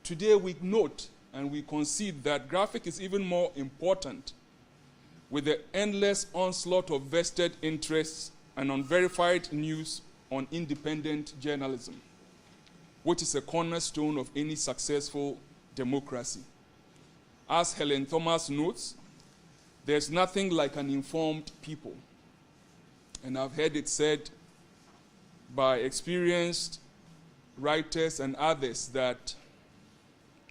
today we note and we concede that graphic is even more important with the endless onslaught of vested interests and unverified news on independent journalism, which is a cornerstone of any successful democracy. As Helen Thomas notes, there's nothing like an informed people. And I've heard it said by experienced writers and others that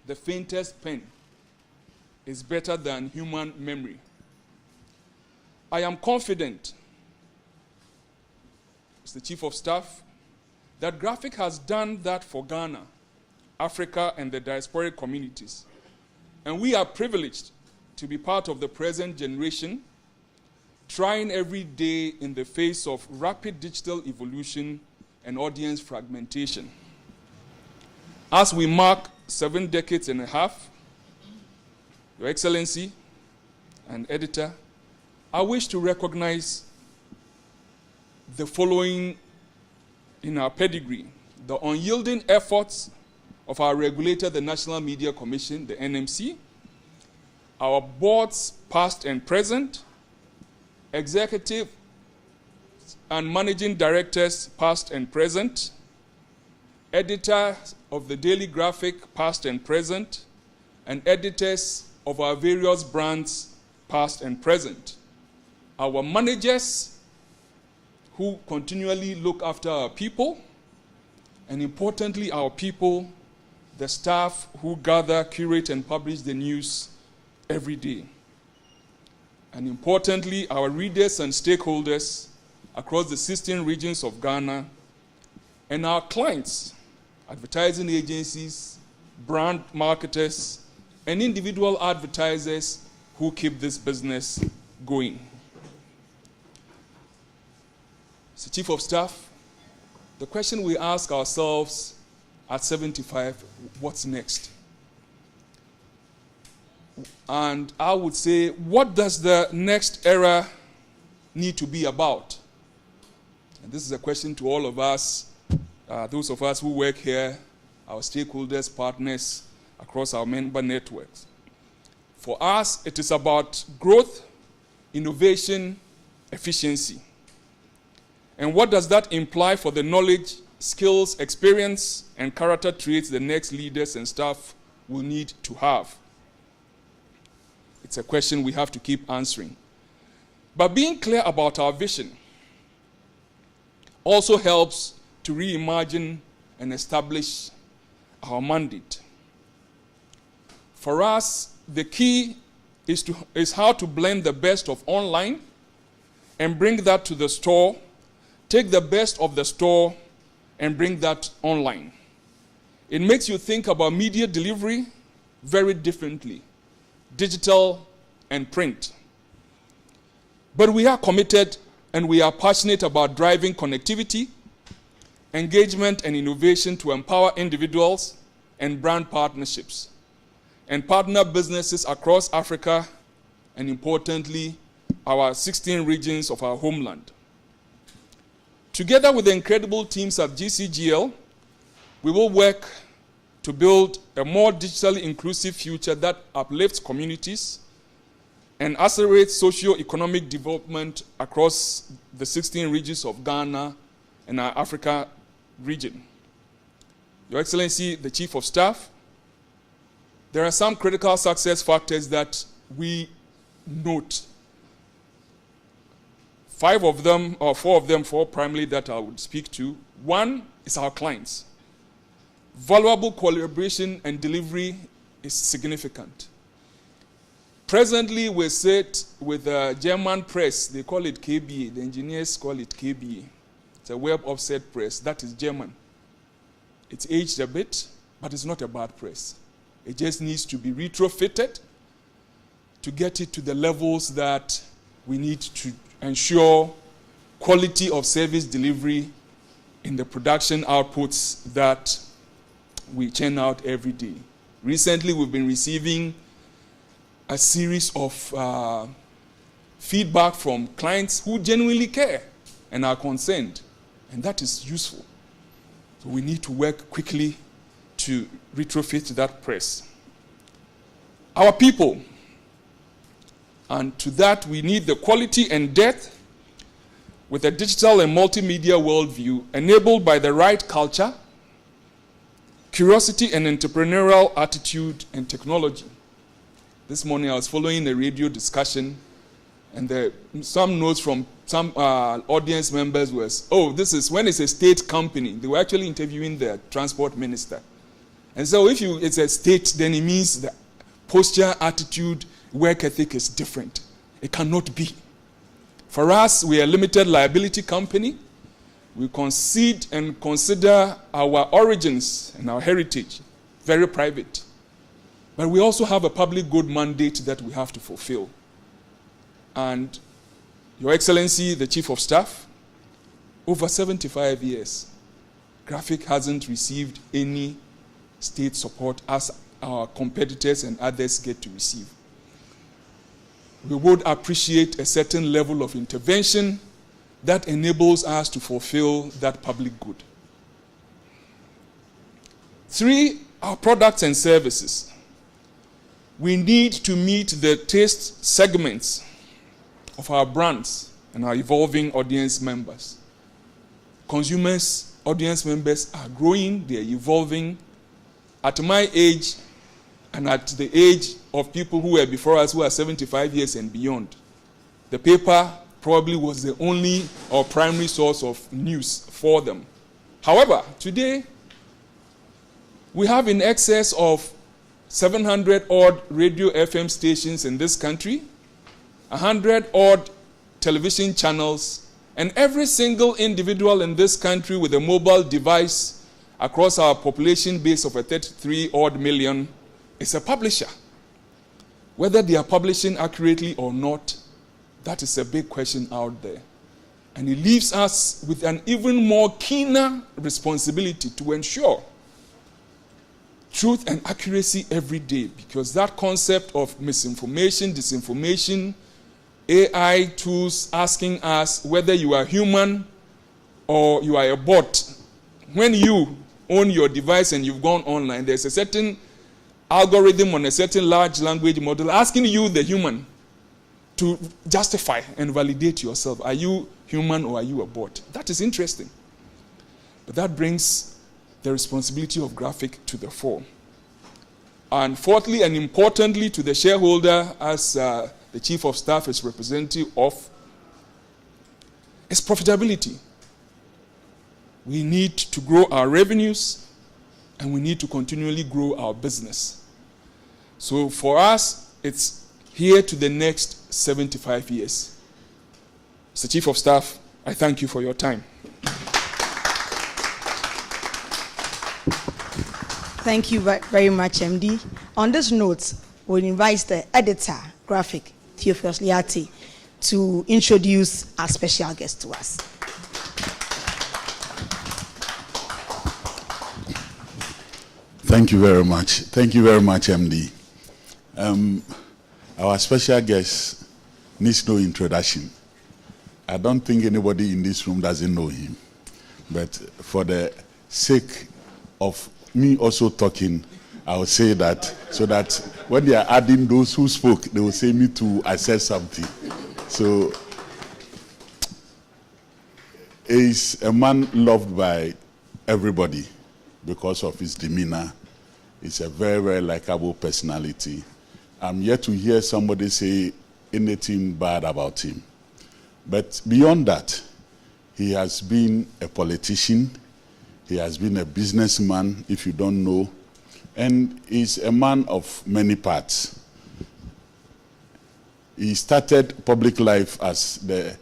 the faintest pen is better than human memory. I am confident, Mr. Chief of Staff, that graphic has done that for Ghana, Africa, and the diasporic communities. And we are privileged to be part of the present generation, trying every day in the face of rapid digital evolution and audience fragmentation. As we mark 7 decades and a half, Your Excellency and Editor, I wish to recognize the following in our pedigree: the unyielding efforts of our regulator, the National Media Commission, the NMC, our boards, past and present, executive and managing directors, past and present, editors of the Daily Graphic, past and present, and editors of our various brands, past and present, our managers who continually look after our people, and importantly, our people, the staff who gather, curate, and publish the news every day. And importantly, our readers and stakeholders across the 16 regions of Ghana, and our clients, advertising agencies, brand marketers, and individual advertisers who keep this business going. Mr. Chief of Staff, the question we ask ourselves at 75, what's next? And I would say, what does the next era need to be about? And this is a question to all of us, those of us who work here, our stakeholders, partners across our member networks. For us, it is about growth, innovation, efficiency. And what does that imply for the knowledge, skills, experience, and character traits the next leaders and staff will need to have? It's a question we have to keep answering. But being clear about our vision also helps to reimagine and establish our mandate. For us, the key is how to blend the best of online and bring that to the store, take the best of the store and bring that online. It makes you think about media delivery very differently, digital and print. But we are committed and we are passionate about driving connectivity, engagement, and innovation to empower individuals and brand partnerships and partner businesses across Africa and, importantly, our 16 regions of our homeland. Together with the incredible teams at GCGL, we will work to build a more digitally inclusive future that uplifts communities and accelerates socio-economic development across the 16 regions of Ghana and our Africa region. Your Excellency, the Chief of Staff, there are some critical success factors that we note. 5 of them, or 4 of them, 4 primarily that I would speak to. One is our clients. Valuable collaboration and delivery is significant. Presently, we sit with the German press. They call it KBA. The engineers call it KBA. It's a web offset press. That is German. It's aged a bit, but it's not a bad press. It just needs to be retrofitted to get it to the levels that we need to ensure quality of service delivery in the production outputs that we churn out every day. Recently, we've been receiving a series of feedback from clients who genuinely care and are concerned, and that is useful. So we need to work quickly to retrofit that press. Our people, and to that we need the quality and depth with a digital and multimedia worldview enabled by the right culture, curiosity and entrepreneurial attitude and technology. This morning I was following a radio discussion, and some notes from some audience members was, oh, this is when it's a state company. They were actually interviewing the transport minister. And so if it's a state, then it means the posture, attitude, work ethic is different. It cannot be. For us, we are a limited liability company. We concede and consider our origins and our heritage very private. But we also have a public good mandate that we have to fulfill. And Your Excellency, the Chief of Staff, over 75 years, Graphic hasn't received any state support as our competitors and others get to receive. We would appreciate a certain level of intervention that enables us to fulfill that public good. 3, our products and services. We need to meet the taste segments of our brands and our evolving audience members. Consumers, audience members are growing, they are evolving. At my age, and at the age of people who were before us who are 75 years and beyond, the paper probably was the only or primary source of news for them. However, today, we have in excess of 700 odd radio FM stations in this country, 100 odd television channels, and every single individual in this country with a mobile device across our population base of a 33 odd million is a publisher. Whether they are publishing accurately or not, that is a big question out there. And it leaves us with an even more keener responsibility to ensure truth and accuracy every day, because that concept of misinformation, disinformation, AI tools asking us whether you are human or you are a bot. When you own your device and you've gone online, there's a certain algorithm on a certain large language model asking you, the human, to justify and validate yourself. Are you human or are you a bot? That is interesting. But that brings the responsibility of Graphic to the fore. And fourthly and importantly to the shareholder, as the Chief of Staff is representative of, is profitability. We need to grow our revenues and we need to continually grow our business. So for us, it's here to the next 75 years. Mr. Chief of Staff, I thank you for your time. Thank you very much, MD. On this note, we'll invite the editor, Graphic, Theophilus Liati, to introduce our special guest to us. Thank you very much. Thank you very much, MD. Our special guest needs no introduction. I don't think anybody in this room doesn't know him. But for the sake of me also talking, I will say that so that when they are adding those who spoke, they will say me too, I said something. So he's a man loved by everybody because of his demeanor. He's a very, very likable personality. I'm yet to hear somebody say anything bad about him. But beyond that, he has been a politician. He has been a businessman, if you don't know. And he's a man of many parts. He started public life as the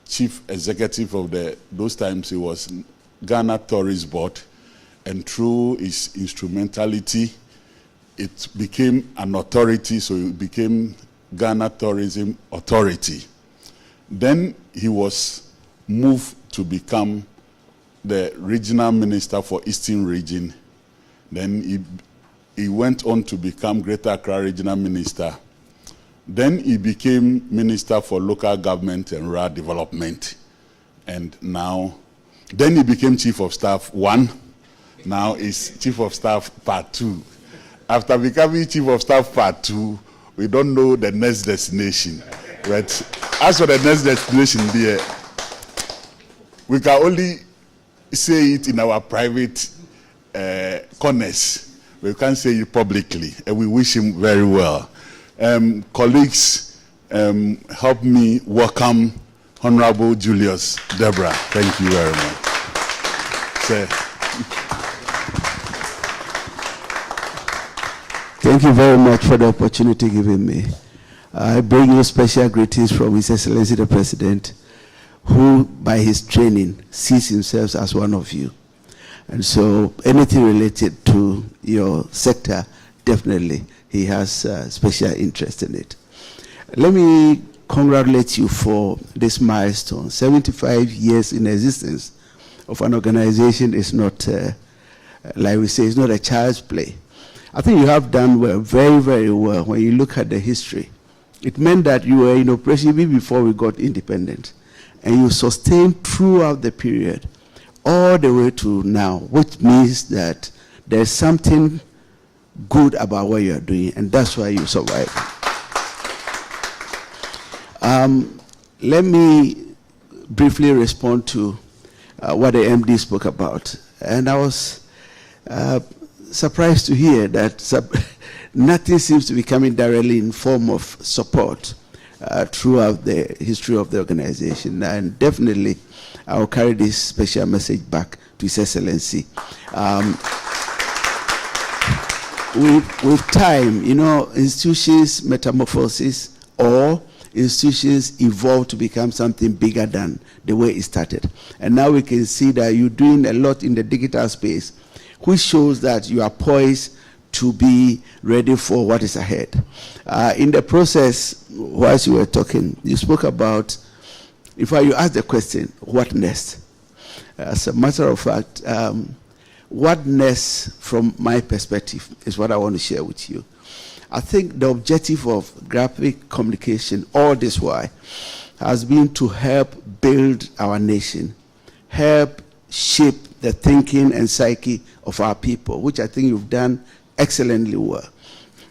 chief executive of those times he was Ghana Tourist Board. And through his instrumentality, it became an authority, so it became Ghana Tourism Authority. Then he was moved to become the regional minister for Eastern Region. Then he went on to become Greater Accra Regional Minister. Then he became Minister for Local Government and Rural Development. And now, then he became Chief of Staff 1. now is Chief of Staff Part 2. After becoming Chief of Staff Part 2, we don't know the next destination. But as for the next destination there, we can only say it in our private corners. We can't say it publicly, and we wish him very well. Colleagues, help me welcome Honorable Julius Deborah. Thank you very much. Sir. Thank you very much for the opportunity given me. I bring you special greetings from His Excellency the President, who by his training sees himself as one of you. And so anything related to your sector, definitely he has special interest in it. Let me congratulate you for this milestone. 75 years in existence of an organization is not, like we say, it's not a child's play. I think you have done well, very, very well. When you look at the history, it meant that you were in operation even before we got independent. And you sustained throughout the period, all the way to now, which means that there's something good about what you're doing, and that's why you survive. Let me briefly respond to what the MD spoke about. And I was surprised to hear that nothing seems to be coming directly in form of support throughout the history of the organization. And definitely, I will carry this special message back to His Excellency. With time, you know, institutions metamorphoses or institutions evolve to become something bigger than the way it started. And now we can see that you're doing a lot in the digital space, which shows that you are poised to be ready for what is ahead. In the process, whilst you were talking, you spoke about, if you asked the question, what next? As a matter of fact, what next from my perspective is what I want to share with you. I think the objective of graphic communication all this while has been to help build our nation, help shape the thinking and psyche of our people, which I think you've done excellently well.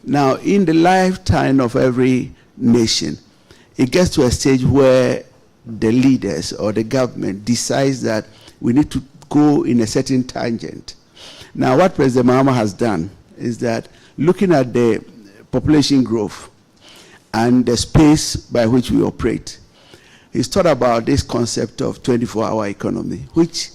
Now, in the lifetime of every nation, it gets to a stage where the leaders or the government decides that we need to go in a certain tangent. Now, what President Mahama has done is that looking at the population growth and the space by which we operate, he's thought about this concept of 24-hour economy, which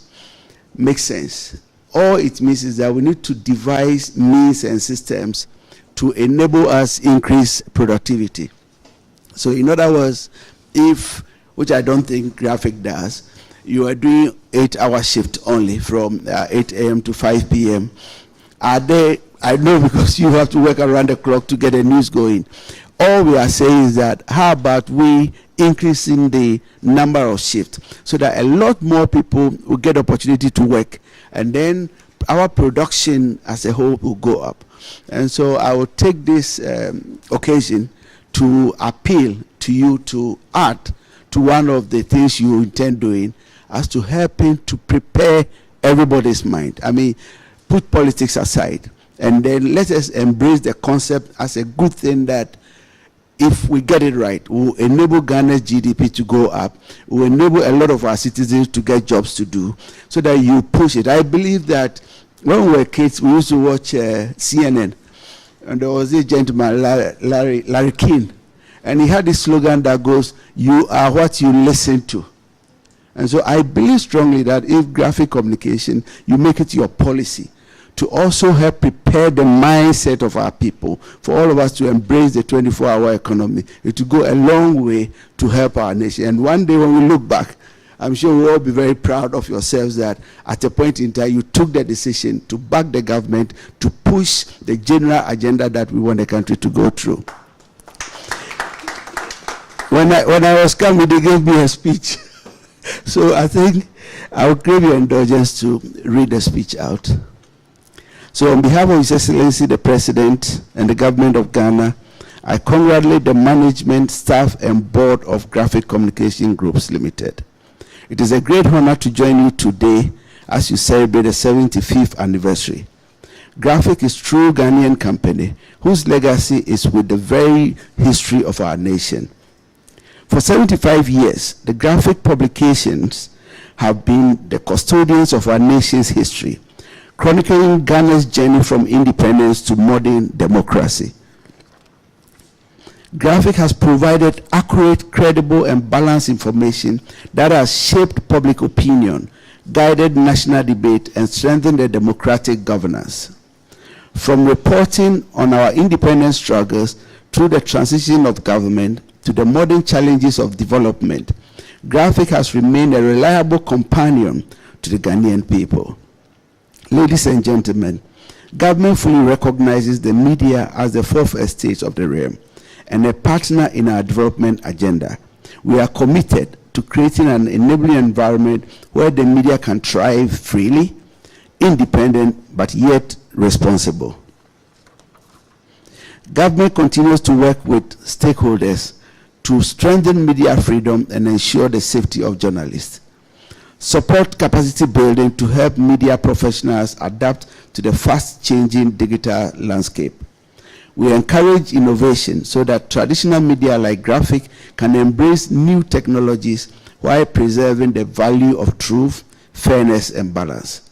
makes sense. All it means is that we need to devise means and systems to enable us increase productivity. So in other words, if, which I don't think graphic does, you are doing 8-hour shift only from 8 a.m. to 5 p.m. Are they, I know because you have to work around the clock to get the news going. All we are saying is that how about we increasing the number of shifts so that a lot more people will get opportunity to work, and then our production as a whole will go up. And so I will take this occasion to appeal to you to add to one of the things you intend doing as to helping to prepare everybody's mind. I mean, put politics aside, and then let us embrace the concept as a good thing that if we get it right, we'll enable Ghana's GDP to go up, we'll enable a lot of our citizens to get jobs to do, so that you push it. I believe that when we were kids, we used to watch CNN, and there was this gentleman, Larry King, and he had this slogan that goes, "You are what you listen to." And so I believe strongly that if graphic communication, you make it your policy to also help prepare the mindset of our people, for all of us to embrace the 24-hour economy, it will go a long way to help our nation. And one day when we look back, I'm sure we'll all be very proud of yourselves that at a point in time you took the decision to back the government to push the general agenda that we want the country to go through. When I was coming, they gave me a speech. So I think I will crave your indulgence to read the speech out. So on behalf of His Excellency the President and the government of Ghana, I congratulate the management, staff, and board of Graphic Communication Groups Limited. It is a great honor to join you today as you celebrate the 75th anniversary. Graphic is a true Ghanaian company whose legacy is with the very history of our nation. For 75 years, the Graphic publications have been the custodians of our nation's history, chronicling Ghana's journey from independence to modern democracy. Graphic has provided accurate, credible, and balanced information that has shaped public opinion, guided national debate, and strengthened the democratic governance. From reporting on our independence struggles through the transition of government to the modern challenges of development, Graphic has remained a reliable companion to the Ghanaian people. Ladies and gentlemen, government fully recognizes the media as the fourth estate of the realm and a partner in our development agenda. We are committed to creating an enabling environment where the media can thrive freely, independent, but yet responsible. Government continues to work with stakeholders to strengthen media freedom and ensure the safety of journalists. Support capacity building to help media professionals adapt to the fast-changing digital landscape. We encourage innovation so that traditional media like Graphic can embrace new technologies while preserving the value of truth, fairness, and balance.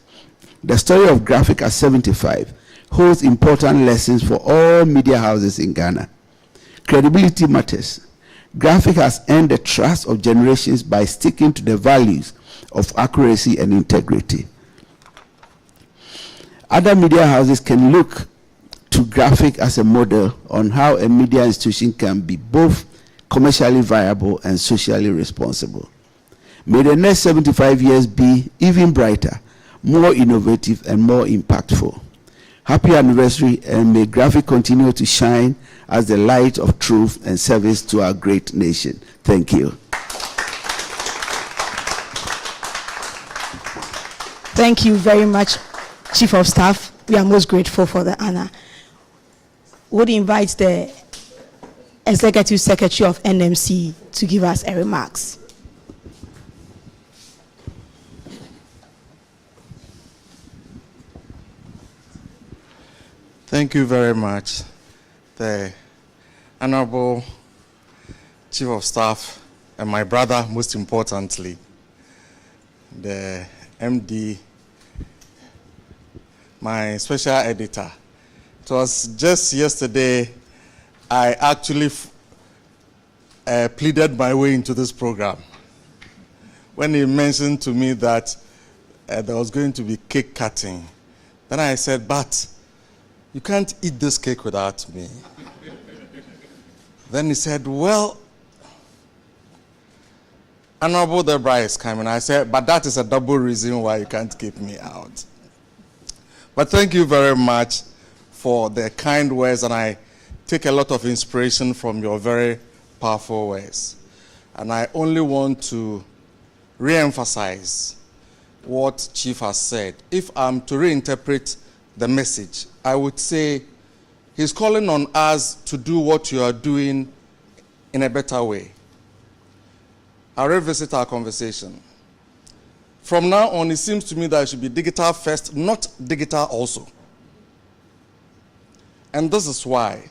The story of Graphic at 75 holds important lessons for all media houses in Ghana. Credibility matters. Graphic has earned the trust of generations by sticking to the values of accuracy and integrity. Other media houses can look to Graphic as a model on how a media institution can be both commercially viable and socially responsible. May the next 75 years be even brighter, more innovative, and more impactful. Happy anniversary, and may Graphic continue to shine as the light of truth and service to our great nation. Thank you. Thank you very much, Chief of Staff. We are most grateful for the honor. Would invite the Executive Secretary of NMC to give us a remarks. Thank you very much, the Honorable Chief of Staff, and my brother, most importantly, the MD, my special editor. It was just yesterday I actually pleaded my way into this program when he mentioned to me that there was going to be cake cutting. Then I said, but you can't eat this cake without me. Then he said, well, Honorable Deborah is coming. I said, but that is a double reason why you can't keep me out. But thank you very much for the kind words, and I take a lot of inspiration from your very powerful words. And I only want to re-emphasize what Chief has said. If I'm to reinterpret the message, I would say he's calling on us to do what you are doing in a better way. I'll revisit our conversation. From now on, it seems to me that it should be digital first, not digital also. And this is why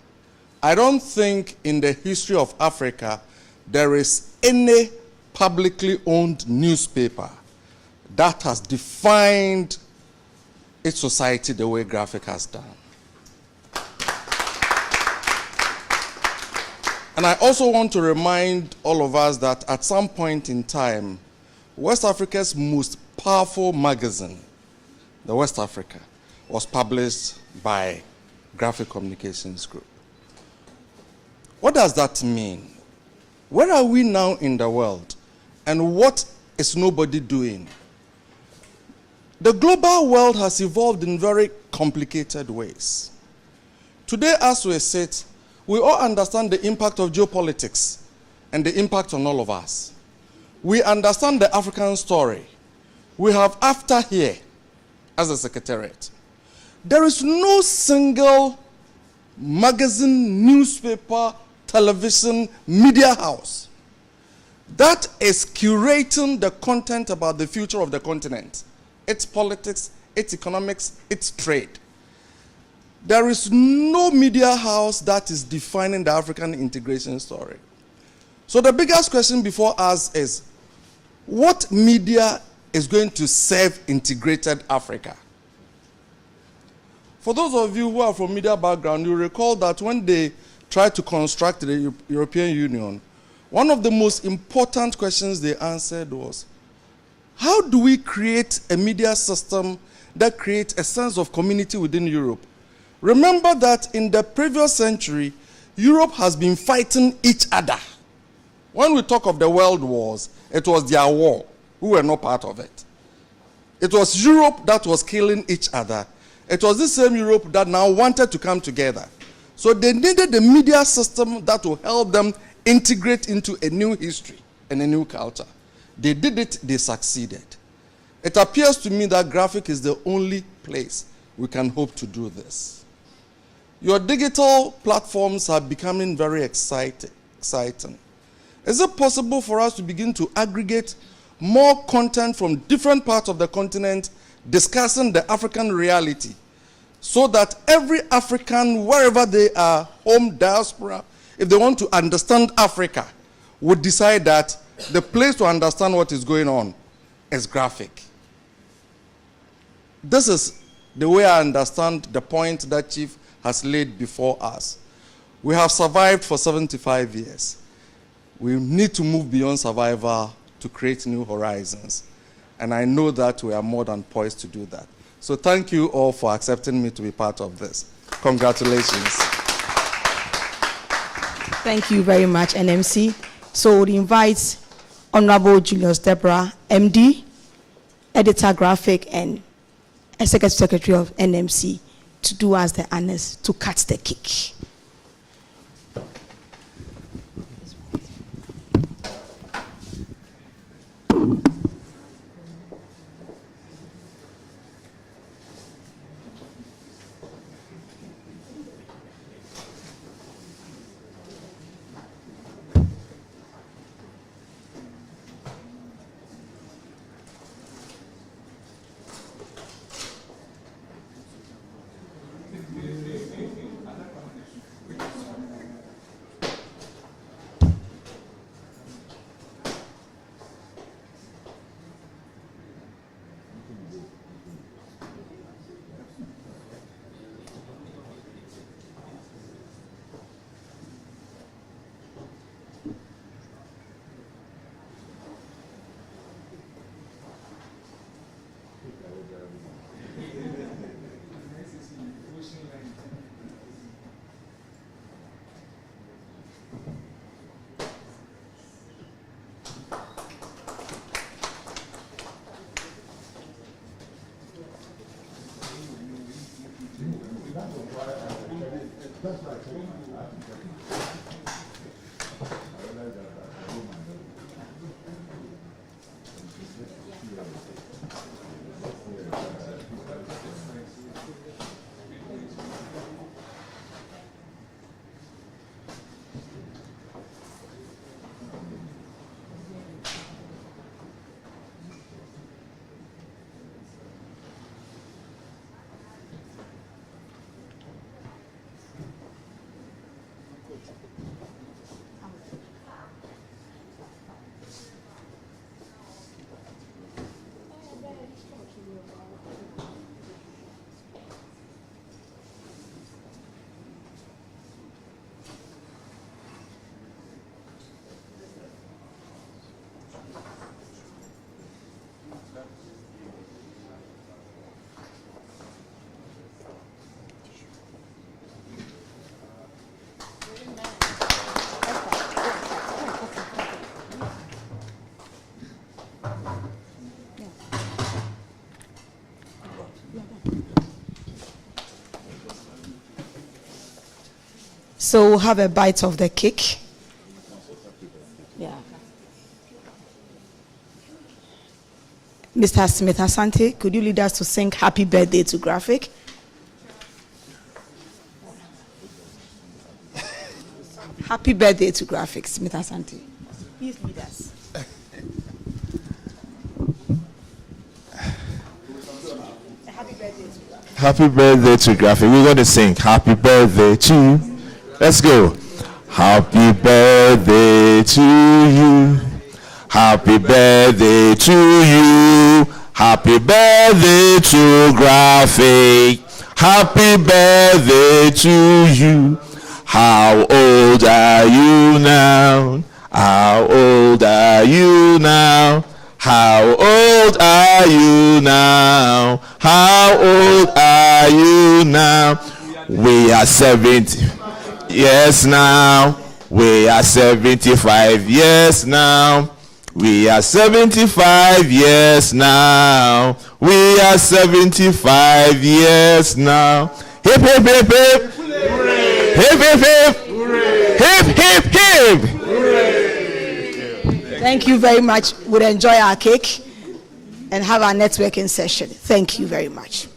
I don't think in the history of Africa there is any publicly owned newspaper that has defined its society the way Graphic has done. And I also want to remind all of us that at some point in time, West Africa's most powerful magazine, the West Africa, was published by Graphic Communications Group. What does that mean? Where are we now in the world? And what is nobody doing? The global world has evolved in very complicated ways. Today, as we sit, we all understand the impact of geopolitics and the impact on all of us. We understand the African story. We have AFTA here as a secretariat. There is no single magazine, newspaper, television, media house that is curating the content about the future of the continent its politics, its economics, its trade. There is no media house that is defining the African integration story. So the biggest question before us is, what media is going to serve integrated Africa? For those of you who are from media background, you recall that when they tried to construct the European Union, one of the most important questions they answered was, how do we create a media system that creates a sense of community within Europe? Remember that in the previous century, Europe has been fighting each other. When we talk of the world wars, it was their war. We were not part of it. It was Europe that was killing each other. It was the same Europe that now wanted to come together. So they needed a media system that will help them integrate into a new history and a new culture. They did it, they succeeded. It appears to me that graphic is the only place we can hope to do this. Your digital platforms are becoming very exciting. Is it possible for us to begin to aggregate more content from different parts of the continent discussing the African reality, so that every African, wherever they are, home, diaspora, if they want to understand Africa, would decide that the place to understand what is going on is graphic? This is the way I understand the point that Chief has laid before us. We have survived for 75 years. We need to move beyond survival to create new horizons. And I know that we are more than poised to do that. So thank you all for accepting me to be part of this. Congratulations. Thank you very much, NMC. So we invite Honorable Julius Deborah, MD, Editor Graphic, and Executive Secretary of NMC to do us the honors to cut the cake. So we'll have a bite of the cake. Yeah. Mr. Smith Asante, could you lead us to sing Happy Birthday to Graphic? Happy birthday to Graphic, Smith Asante. Please lead us. Happy birthday to Graphic. We're going to sing happy birthday to you. Let's go. Happy birthday to you. Happy birthday to you. Happy birthday to Graphic. Happy birthday to you. How old are you now? How old are you now? How old are you now? How old are you now? We are 70. Yes, now. We are 75 years now. We are 75 years now. We are 75 years now. Hip, hip, hip, hip. Hooray. Hip, hip, hip. Hooray. Hip, hip, hip. Hooray. Thank you very much. We'll enjoy our cake and have our networking session. Thank you very much.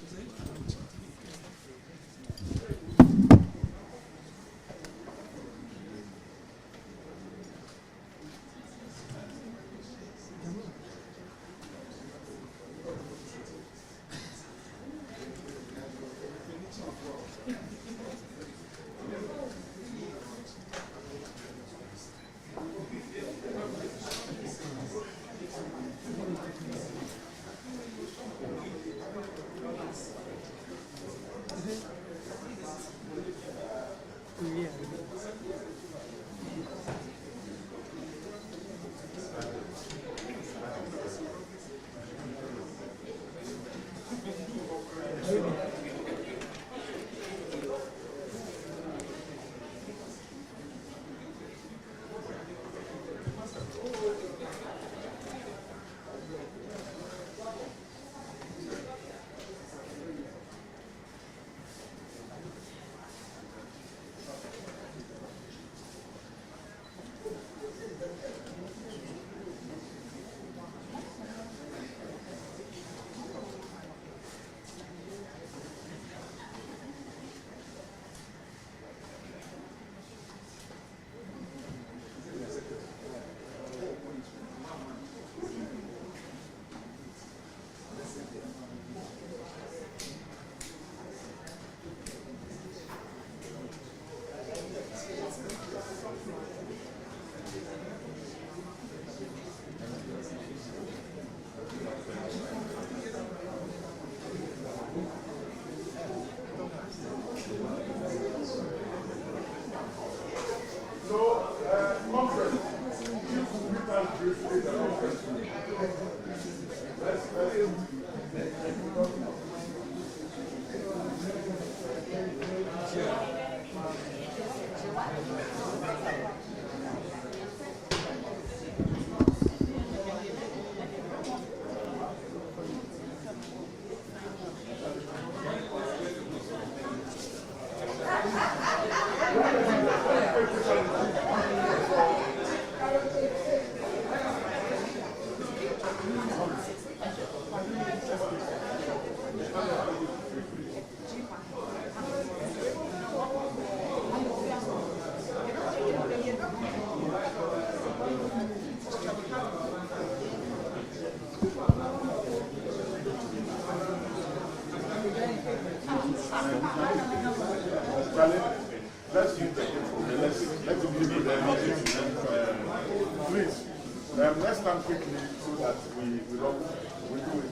Let's stand quickly so that we do it.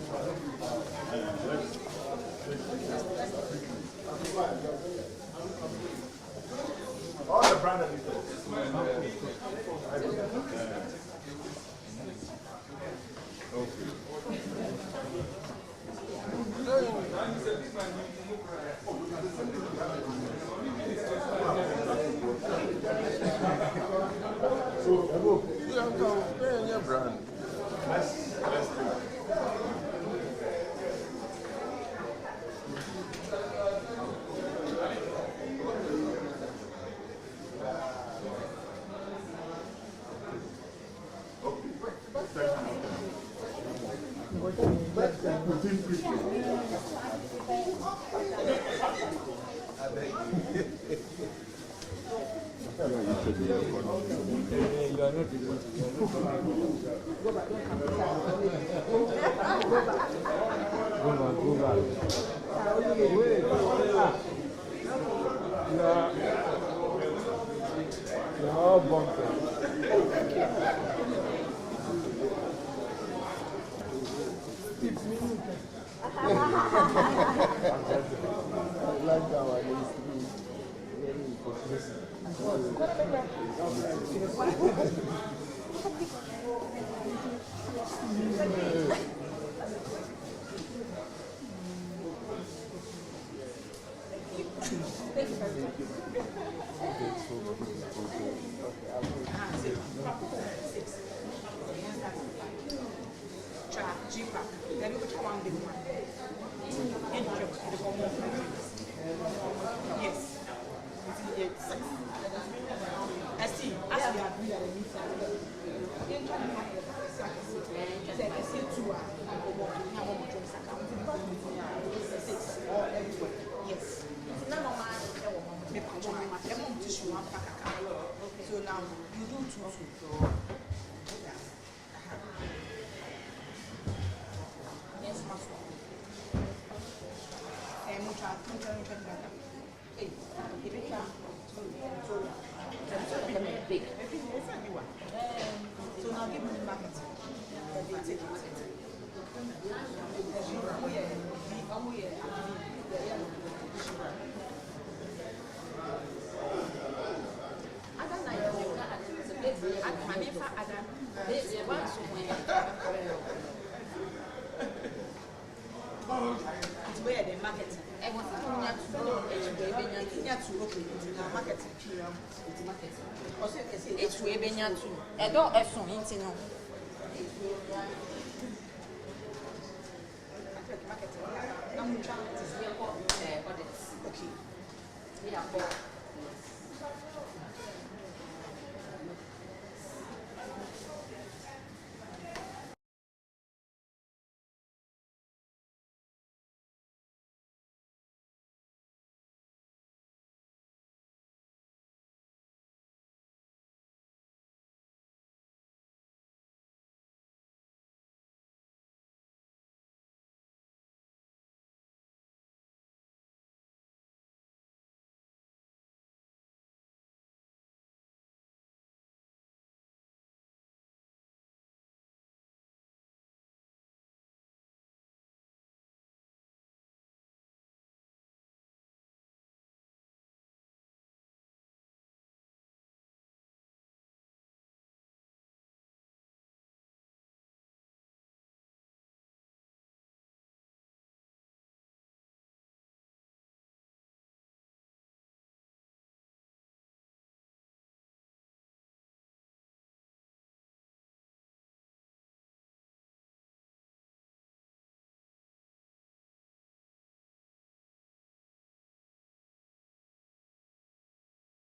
All the brand editors. So now you do 2. Yes, so now give me the market. It's where the market. I want to market. It's way Benyatu. I don't have some intino. Okay.